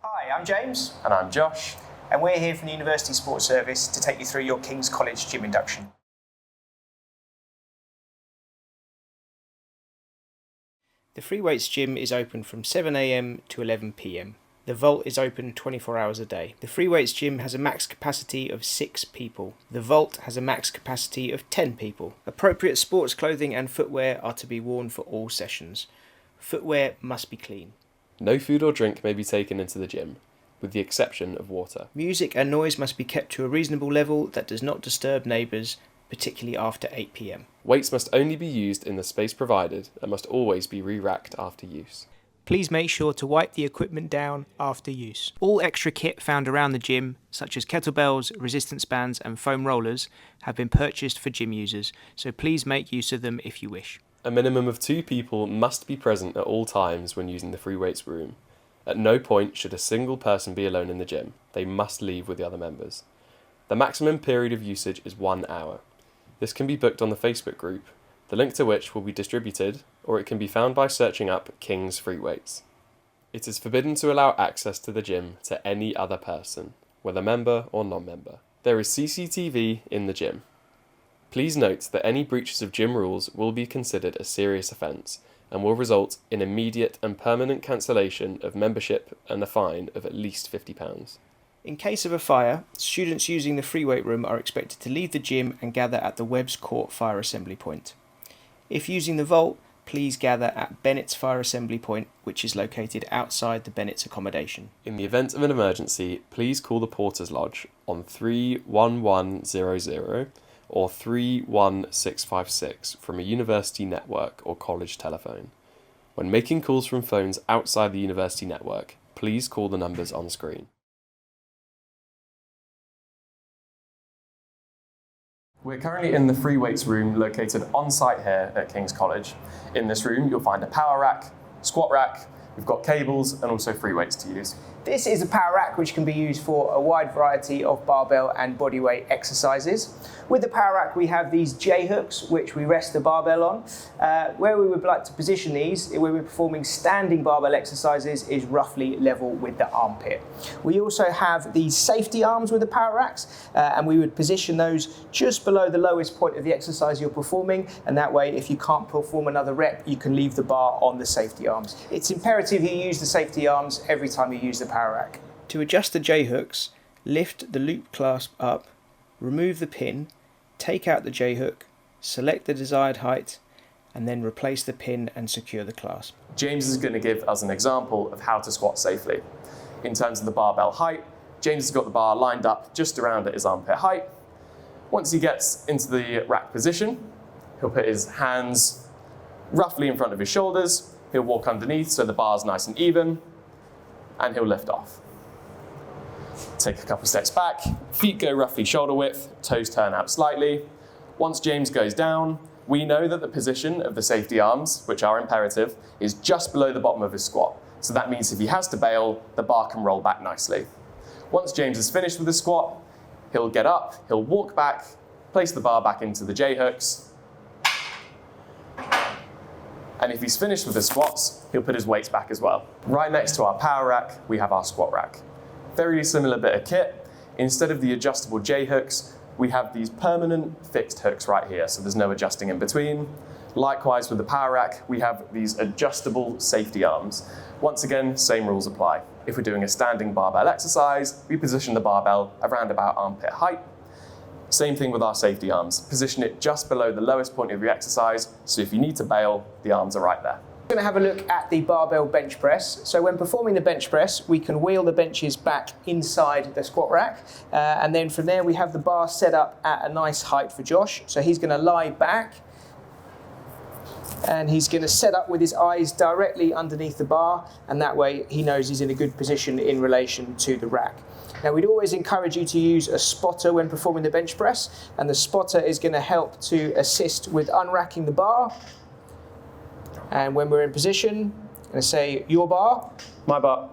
Hi, I'm James. And I'm Josh. And we're here from the University Sports Service to take you through your King's College gym induction. The free weights gym is open from 7 AM to 11 PM. The vault is open 24 hours a day. The free weights gym has a max capacity of 6 people. The vault has a max capacity of 10 people. Appropriate sports clothing and footwear are to be worn for all sessions. Footwear must be clean. No food or drink may be taken into the gym, with the exception of water. Music and noise must be kept to a reasonable level that does not disturb neighbours, particularly after 8 PM. Weights must only be used in the space provided and must always be re-racked after use. Please make sure to wipe the equipment down after use. All extra kit found around the gym, such as kettlebells, resistance bands and foam rollers, have been purchased for gym users, so please make use of them if you wish. A minimum of 2 people must be present at all times when using the free weights room. At no point should a single person be alone in the gym. They must leave with the other members. The maximum period of usage is 1 hour. This can be booked on the Facebook group, the link to which will be distributed, or it can be found by searching up King's Free Weights. It is forbidden to allow access to the gym to any other person, whether member or non-member. There is CCTV in the gym. Please note that any breaches of gym rules will be considered a serious offence and will result in immediate and permanent cancellation of membership and a fine of at least £50. In case of a fire, students using the free weight room are expected to leave the gym and gather at the Webbs Court Fire Assembly Point. If using the vault, please gather at Bennett's Fire Assembly Point, which is located outside the Bennett's accommodation. In the event of an emergency, please call the Porter's Lodge on 31100 or 31656 from a university network or college telephone. When making calls from phones outside the university network, please call the numbers on screen. We're currently in the free weights room located on site here at King's College. In this room, you'll find a power rack, squat rack, we've got cables and also free weights to use. This is a power rack which can be used for a wide variety of barbell and bodyweight exercises. With the power rack we have these J-hooks which we rest the barbell on. Where we would like to position these, when we're performing standing barbell exercises, is roughly level with the armpit. We also have these safety arms with the power racks and we would position those just below the lowest point of the exercise you're performing, and that way if you can't perform another rep you can leave the bar on the safety arms. It's imperative you use the safety arms every time you use the power rack. To adjust the J-hooks, lift the loop clasp up, remove the pin, take out the J-hook, select the desired height, and then replace the pin and secure the clasp. James is going to give us an example of how to squat safely. In terms of the barbell height, James has got the bar lined up just around at his armpit height. Once he gets into the rack position, he'll put his hands roughly in front of his shoulders, he'll walk underneath so the bar's nice and even, and he'll lift off. Take a couple steps back, feet go roughly shoulder width, toes turn out slightly. Once James goes down, we know that the position of the safety arms, which are imperative, is just below the bottom of his squat. So that means if he has to bail, the bar can roll back nicely. Once James is finished with the squat, he'll get up, he'll walk back, place the bar back into the J-hooks, and if he's finished with the squats, he'll put his weights back as well. Right next to our power rack, we have our squat rack. Very similar bit of kit. Instead of the adjustable J-hooks, we have these permanent fixed hooks right here, so there's no adjusting in between. Likewise with the power rack, we have these adjustable safety arms. Once again, same rules apply. If we're doing a standing barbell exercise, we position the barbell around about armpit height. Same thing with our safety arms. Position it just below the lowest point of your exercise, so if you need to bail, the arms are right there. We're going to have a look at the barbell bench press. So when performing the bench press, we can wheel the benches back inside the squat rack. And then from there, we have the bar set up at a nice height for Josh. So he's going to lie back and he's going to set up with his eyes directly underneath the bar. And that way he knows he's in a good position in relation to the rack. Now we'd always encourage you to use a spotter when performing the bench press, and the spotter is going to help to assist with unracking the bar. And when we're in position, I'm going to say your bar, My bar.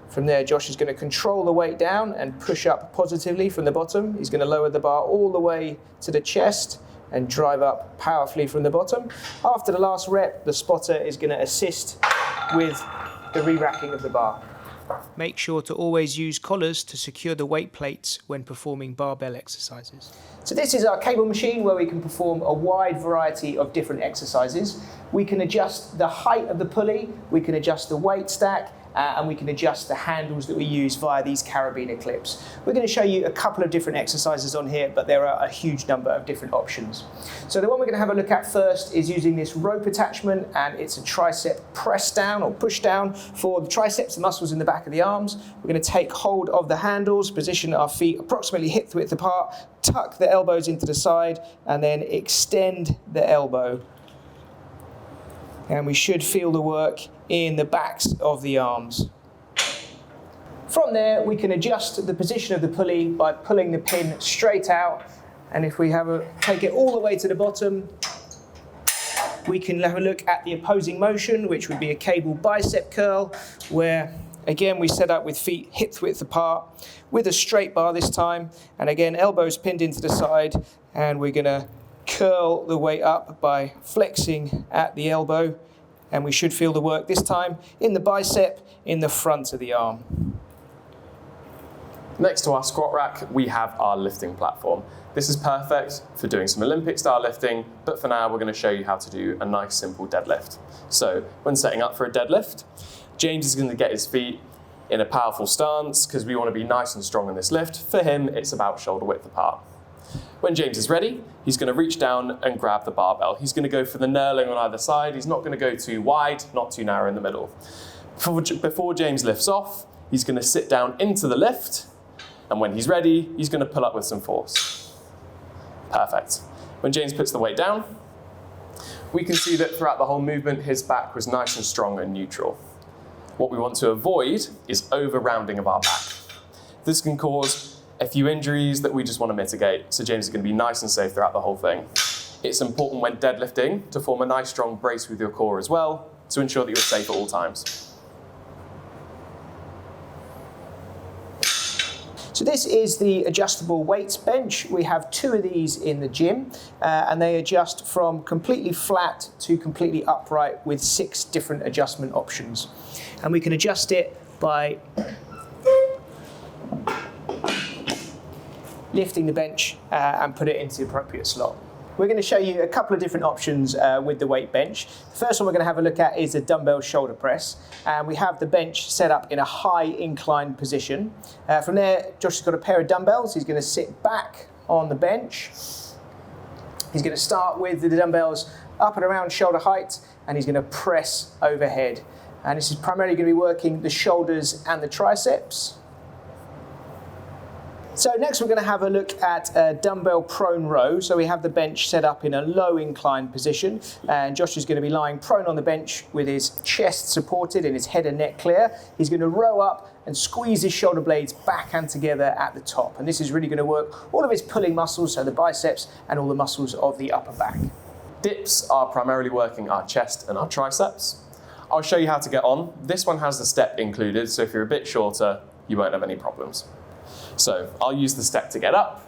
From there, Josh is going to control the weight down and push up positively from the bottom. He's going to lower the bar all the way to the chest and drive up powerfully from the bottom. After the last rep, the spotter is going to assist with the re-racking of the bar. Make sure to always use collars to secure the weight plates when performing barbell exercises. So this is our cable machine where we can perform a wide variety of different exercises. We can adjust the height of the pulley, we can adjust the weight stack, and we can adjust the handles that we use via these carabiner clips. We're going to show you a couple of different exercises on here, but there are a huge number of different options. So the one we're going to have a look at first is using this rope attachment, and it's a tricep press down or push down for the triceps, the muscles in the back of the arms. We're going to take hold of the handles, position our feet approximately hip width apart, tuck the elbows into the side, and then extend the elbow. And we should feel the work in the backs of the arms. From there, we can adjust the position of the pulley by pulling the pin straight out. And if we take it all the way to the bottom, we can have a look at the opposing motion, which would be a cable bicep curl, where again we set up with feet hip width apart, with a straight bar this time, and again elbows pinned into the side, and we're going to curl the way up by flexing at the elbow, and we should feel the work this time in the bicep, in the front of the arm. Next to our squat rack, we have our lifting platform. This is perfect for doing some Olympic style lifting, but for now we're going to show you how to do a nice simple deadlift. So when setting up for a deadlift, James is going to get his feet in a powerful stance because we want to be nice and strong in this lift. For him, it's about shoulder width apart. When James is ready, he's going to reach down and grab the barbell. He's going to go for the knurling on either side. He's not going to go too wide, not too narrow in the middle. Before James lifts off, he's going to sit down into the lift, and when he's ready, he's going to pull up with some force. Perfect. When James puts the weight down, we can see that throughout the whole movement, his back was nice and strong and neutral. What we want to avoid is over-rounding of our back. This can cause a few injuries that we just want to mitigate, so James is going to be nice and safe throughout the whole thing. It's important when deadlifting to form a nice strong brace with your core as well to ensure that you're safe at all times. So this is the adjustable weights bench. We have 2 of these in the gym, and they adjust from completely flat to completely upright with 6 different adjustment options. And we can adjust it by lifting the bench and put it into the appropriate slot. We're going to show you a couple of different options with the weight bench. The first one we're going to have a look at is a dumbbell shoulder press. And we have the bench set up in a high inclined position. From there, Josh has got a pair of dumbbells. He's going to sit back on the bench. He's going to start with the dumbbells up and around shoulder height, and he's going to press overhead. And this is primarily going to be working the shoulders and the triceps. So next we're going to have a look at a dumbbell prone row. So we have the bench set up in a low inclined position, and Josh is going to be lying prone on the bench with his chest supported and his head and neck clear. He's going to row up and squeeze his shoulder blades back and together at the top. And this is really going to work all of his pulling muscles, so the biceps and all the muscles of the upper back. Dips are primarily working our chest and our triceps. I'll show you how to get on. This one has the step included, so if you're a bit shorter, you won't have any problems. So I'll use the step to get up.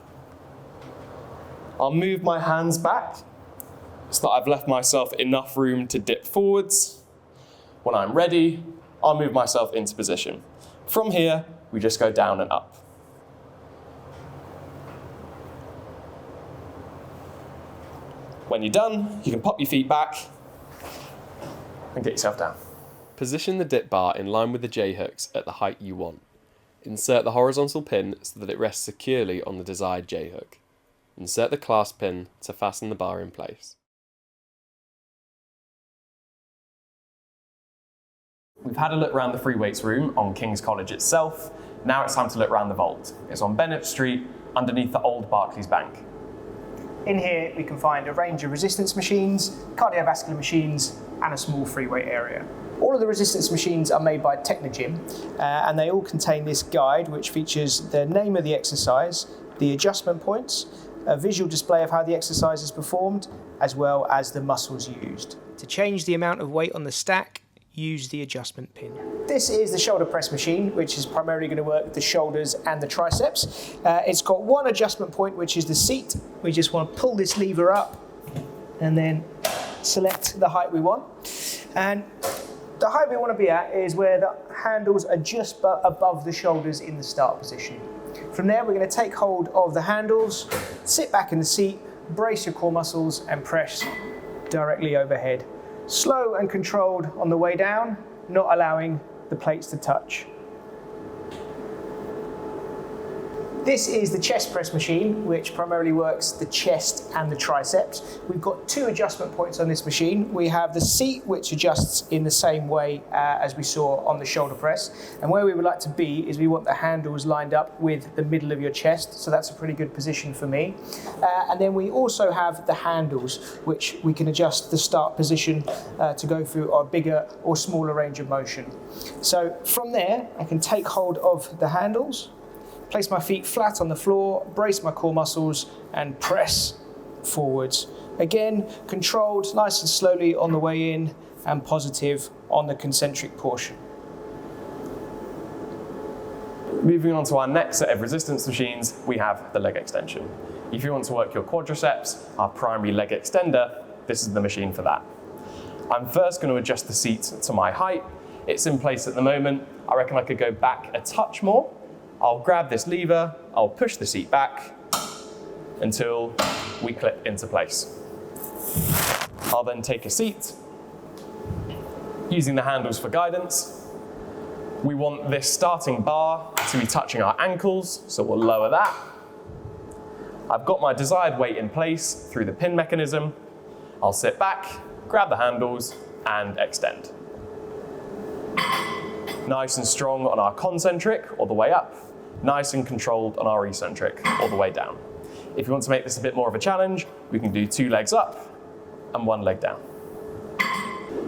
I'll move my hands back so that I've left myself enough room to dip forwards. When I'm ready, I'll move myself into position. From here, we just go down and up. When you're done, you can pop your feet back and get yourself down. Position the dip bar in line with the J-hooks at the height you want. Insert the horizontal pin so that it rests securely on the desired J-hook. Insert the clasp pin to fasten the bar in place. We've had a look around the free weights room on King's College itself. Now it's time to look around the vault. It's on Bennett Street, underneath the old Barclays Bank. In here we can find a range of resistance machines, cardiovascular machines, and a small free weight area. All of the resistance machines are made by Technogym, and they all contain this guide which features the name of the exercise, the adjustment points, a visual display of how the exercise is performed, as well as the muscles used. To change the amount of weight on the stack, use the adjustment pin. This is the shoulder press machine, which is primarily going to work the shoulders and the triceps. It's got one adjustment point, which is the seat. We just want to pull this lever up and then select the height we want. And The height we want to be at is where the handles are just above the shoulders in the start position. From there, we're going to take hold of the handles, sit back in the seat, brace your core muscles and press directly overhead. Slow and controlled on the way down, not allowing the plates to touch. This is the chest press machine, which primarily works the chest and the triceps. We've got 2 adjustment points on this machine. We have the seat, which adjusts in the same way as we saw on the shoulder press. And where we would like to be is we want the handles lined up with the middle of your chest. So that's a pretty good position for me. And then we also have the handles, which we can adjust the start position to go through a bigger or smaller range of motion. So from there, I can take hold of the handles, place my feet flat on the floor, brace my core muscles, and press forwards. Again, controlled, nice and slowly on the way in, and positive on the concentric portion. Moving on to our next set of resistance machines, we have the leg extension. If you want to work your quadriceps, our primary leg extender, this is the machine for that. I'm first going to adjust the seat to my height. It's in place at the moment. I reckon I could go back a touch more. I'll grab this lever, I'll push the seat back until we clip into place. I'll then take a seat, using the handles for guidance. We want this starting bar to be touching our ankles, so we'll lower that. I've got my desired weight in place through the pin mechanism. I'll sit back, grab the handles, and extend. Nice and strong on our concentric all the way up. Nice and controlled on our eccentric all the way down. If you want to make this a bit more of a challenge, we can do 2 legs up and 1 leg down.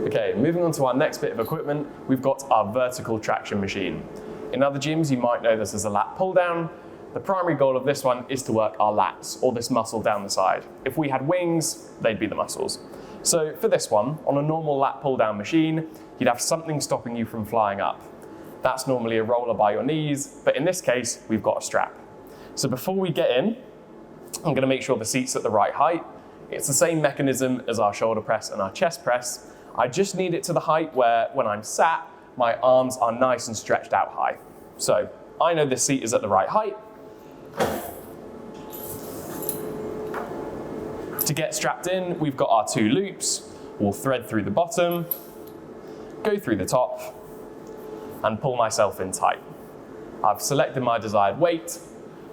Okay, moving on to our next bit of equipment, we've got our vertical traction machine. In other gyms, you might know this as a lat pull down. The primary goal of this one is to work our lats, or this muscle down the side. If we had wings, they'd be the muscles. So for this one, on a normal lat pull down machine, you'd have something stopping you from flying up. That's normally a roller by your knees, but in this case, we've got a strap. So before we get in, I'm gonna make sure the seat's at the right height. It's the same mechanism as our shoulder press and our chest press. I just need it to the height where, when I'm sat, my arms are nice and stretched out high. So I know this seat is at the right height. To get strapped in, we've got our 2 loops. We'll thread through the bottom, go through the top, and pull myself in tight. I've selected my desired weight.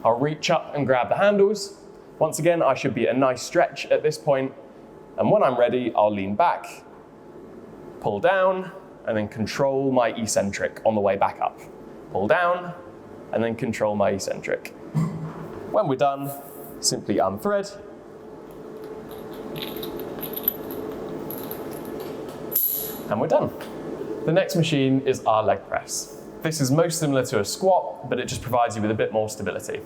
I'll reach up and grab the handles. Once again, I should be at a nice stretch at this point. And when I'm ready, I'll lean back, pull down, and then control my eccentric on the way back up. Pull down, and then control my eccentric. When we're done, simply unthread. And we're done. The next machine is our leg press. This is most similar to a squat, but it just provides you with a bit more stability.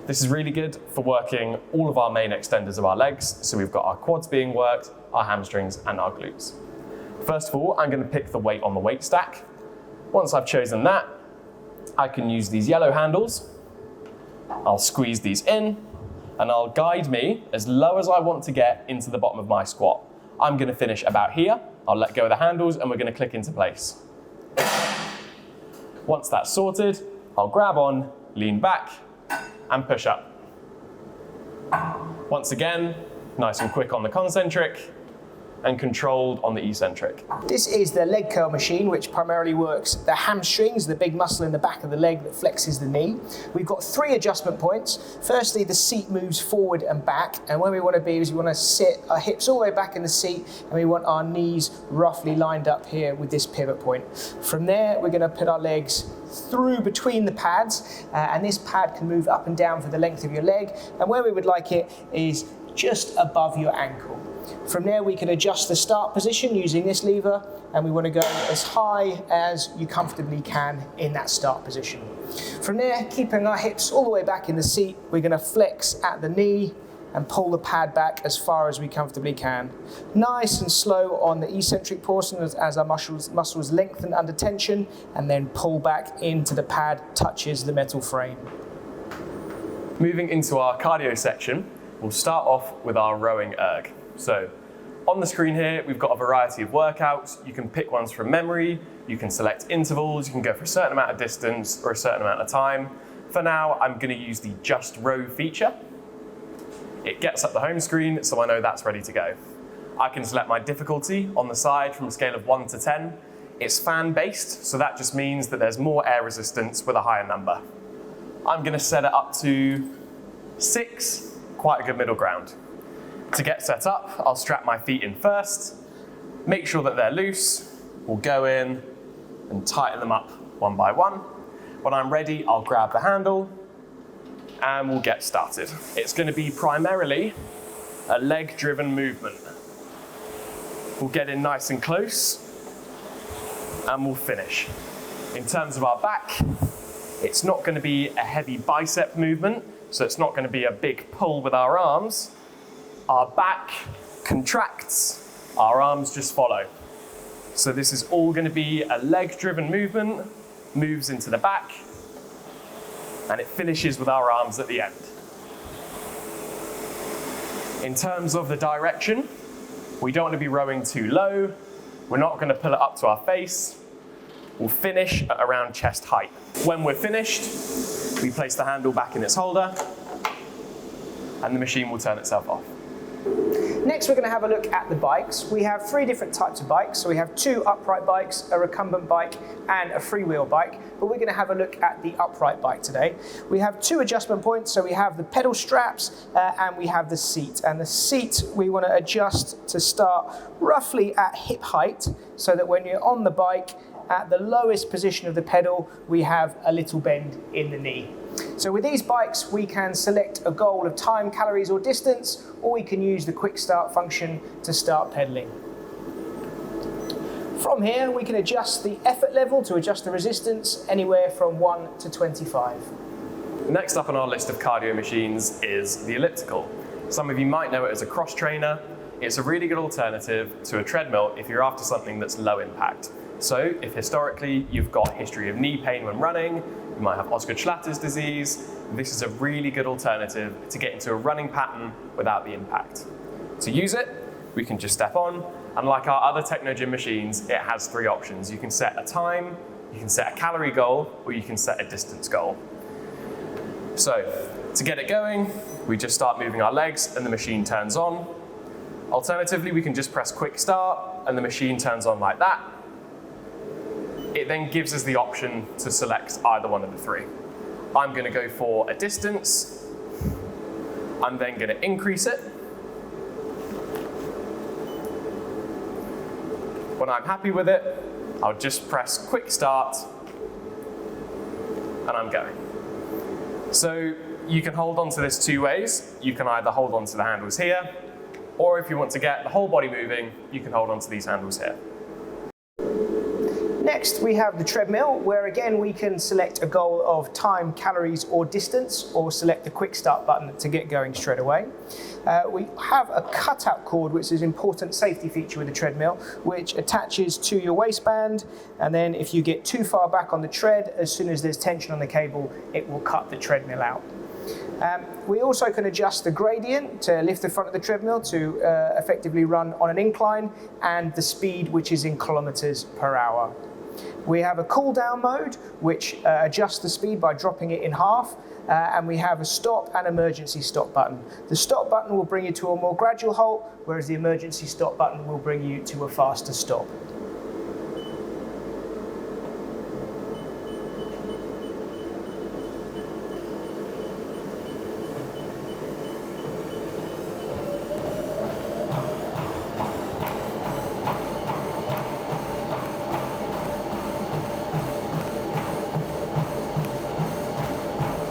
This is really good for working all of our main extenders of our legs. So we've got our quads being worked, our hamstrings, and our glutes. First of all, I'm going to pick the weight on the weight stack. Once I've chosen that, I can use these yellow handles. I'll squeeze these in, and I'll guide me as low as I want to get into the bottom of my squat. I'm going to finish about here. I'll let go of the handles and we're going to click into place. Once that's sorted, I'll grab on, lean back, and push up. Once again, nice and quick on the concentric, and controlled on the eccentric. This is the leg curl machine, which primarily works the hamstrings, the big muscle in the back of the leg that flexes the knee. We've got 3 adjustment points. Firstly, the seat moves forward and back, and where we want to be is we want to sit our hips all the way back in the seat, and we want our knees roughly lined up here with this pivot point. From there, we're going to put our legs through between the pads, and this pad can move up and down for the length of your leg, and where we would like it is just above your ankle. From there, we can adjust the start position using this lever, and we want to go as high as you comfortably can in that start position. From there, keeping our hips all the way back in the seat, we're going to flex at the knee and pull the pad back as far as we comfortably can. Nice and slow on the eccentric portion as our muscles lengthen under tension, and then pull back into the pad, touches the metal frame. Moving into our cardio section, we'll start off with our rowing erg. So On the screen here, we've got a variety of workouts. You can pick ones from memory, you can select intervals, you can go for a certain amount of distance or a certain amount of time. For now, I'm going to use the Just Row feature. It gets up the home screen, so I know that's ready to go. I can select my difficulty on the side from a scale of 1 to 10. It's fan-based, so that just means that there's more air resistance with a higher number. I'm going to set it up to 6, quite a good middle ground. To get set up, I'll strap my feet in first, make sure that they're loose, we'll go in and tighten them up one by one. When I'm ready, I'll grab the handle and we'll get started. It's going to be primarily a leg-driven movement. We'll get in nice and close and we'll finish. In terms of our back, it's not going to be a heavy bicep movement, so it's not going to be a big pull with our arms. Our back contracts, our arms just follow. So this is all going to be a leg-driven movement, moves into the back, and it finishes with our arms at the end. In terms of the direction, we don't want to be rowing too low. We're not going to pull it up to our face. We'll finish at around chest height. When we're finished, we place the handle back in its holder, and the machine will turn itself off. Next, we're going to have a look at the bikes. We have 3 different types of bikes. So we have 2 upright bikes, a recumbent bike, and a freewheel bike. But we're going to have a look at the upright bike today. We have 2 adjustment points. So we have the pedal straps and we have the seat. And the seat we want to adjust to start roughly at hip height, so that when you're on the bike, at the lowest position of the pedal, we have a little bend in the knee. So with these bikes, we can select a goal of time, calories, or distance, or we can use the quick start function to start pedaling. From here, we can adjust the effort level to adjust the resistance anywhere from 1 to 25. Next up on our list of cardio machines is the elliptical. Some of you might know it as a cross trainer. It's a really good alternative to a treadmill if you're after something that's low impact. So if historically you've got a history of knee pain when running, you might have Osgood-Schlatter's disease, this is a really good alternative to get into a running pattern without the impact. To use it, we can just step on, and like our other Technogym machines, it has 3 options. You can set a time, you can set a calorie goal, or you can set a distance goal. So to get it going, we just start moving our legs and the machine turns on. Alternatively, we can just press quick start and the machine turns on like that. It then gives us the option to select either one of the 3. I'm going to go for a distance. I'm then going to increase it. When I'm happy with it, I'll just press quick start and I'm going. So you can hold on to this 2 ways. You can either hold on to the handles here, or if you want to get the whole body moving, you can hold on to these handles here. Next, we have the treadmill, where again we can select a goal of time, calories, or distance, or select the quick start button to get going straight away. We have a cutout cord, which is an important safety feature with the treadmill, which attaches to your waistband, and then if you get too far back on the tread, as soon as there's tension on the cable, it will cut the treadmill out. We also can adjust the gradient to lift the front of the treadmill to effectively run on an incline, and the speed, which is in kilometers per hour. We have a cool down mode, which adjusts the speed by dropping it in half, and we have a stop and emergency stop button. The stop button will bring you to a more gradual halt, whereas the emergency stop button will bring you to a faster stop.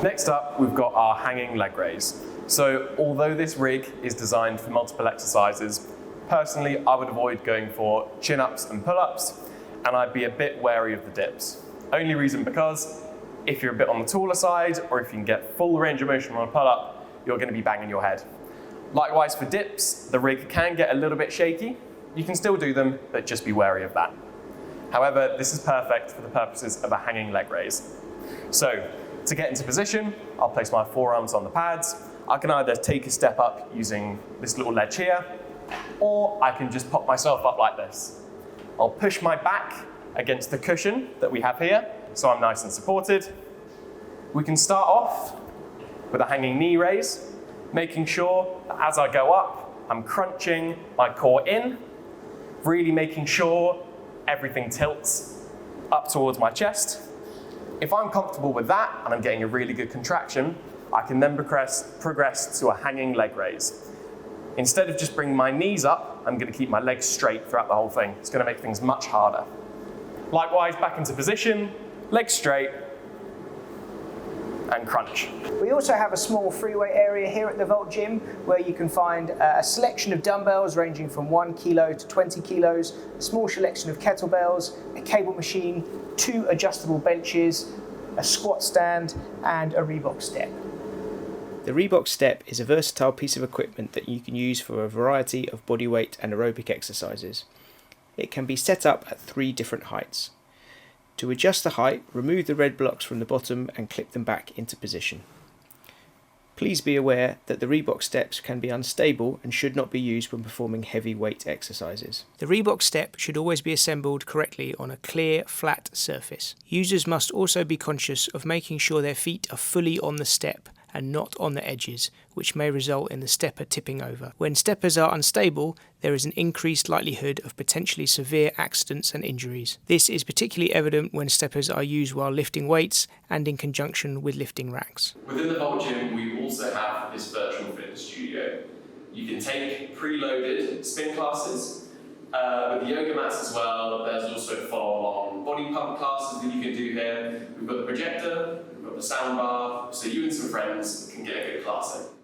Next up, we've got our hanging leg raise. So although this rig is designed for multiple exercises, personally I would avoid going for chin-ups and pull-ups, and I'd be a bit wary of the dips. Only reason because if you're a bit on the taller side, or if you can get full range of motion on a pull-up, you're going to be banging your head. Likewise for dips, the rig can get a little bit shaky. You can still do them, but just be wary of that. However, this is perfect for the purposes of a hanging leg raise. So, to get into position, I'll place my forearms on the pads. I can either take a step up using this little ledge here, Or I can just pop myself up like this. I'll push my back against the cushion that we have here, so I'm nice and supported. We can start off with a hanging knee raise, making sure that as I go up, I'm crunching my core in, really making sure everything tilts up towards my chest. If I'm comfortable with that and I'm getting a really good contraction, I can then progress to a hanging leg raise. Instead of just bringing my knees up, I'm going to keep my legs straight throughout the whole thing. It's going to make things much harder. Likewise, back into position, legs straight, and crunch. We also have a small free weight area here at the Vault Gym where you can find a selection of dumbbells ranging from 1 kilo to 20 kilos, a small selection of kettlebells, a cable machine, 2 adjustable benches, a squat stand, and a Reebok step. The Reebok step is a versatile piece of equipment that you can use for a variety of bodyweight and aerobic exercises. It can be set up at 3 different heights. To adjust the height, remove the red blocks from the bottom and clip them back into position. Please be aware that the Reebok steps can be unstable and should not be used when performing heavy weight exercises. The Reebok step should always be assembled correctly on a clear, flat surface. Users must also be conscious of making sure their feet are fully on the step and not on the edges, which may result in the stepper tipping over. When steppers are unstable, there is an increased likelihood of potentially severe accidents and injuries. This is particularly evident when steppers are used while lifting weights and in conjunction with lifting racks. Within the Vault Gym, we also have this virtual fitness studio. You can take preloaded spin classes with yoga mats as well. There's also follow-along body pump classes that you can do here. We've got the projector, we've got the sound bar, so you and some friends can get a good class in.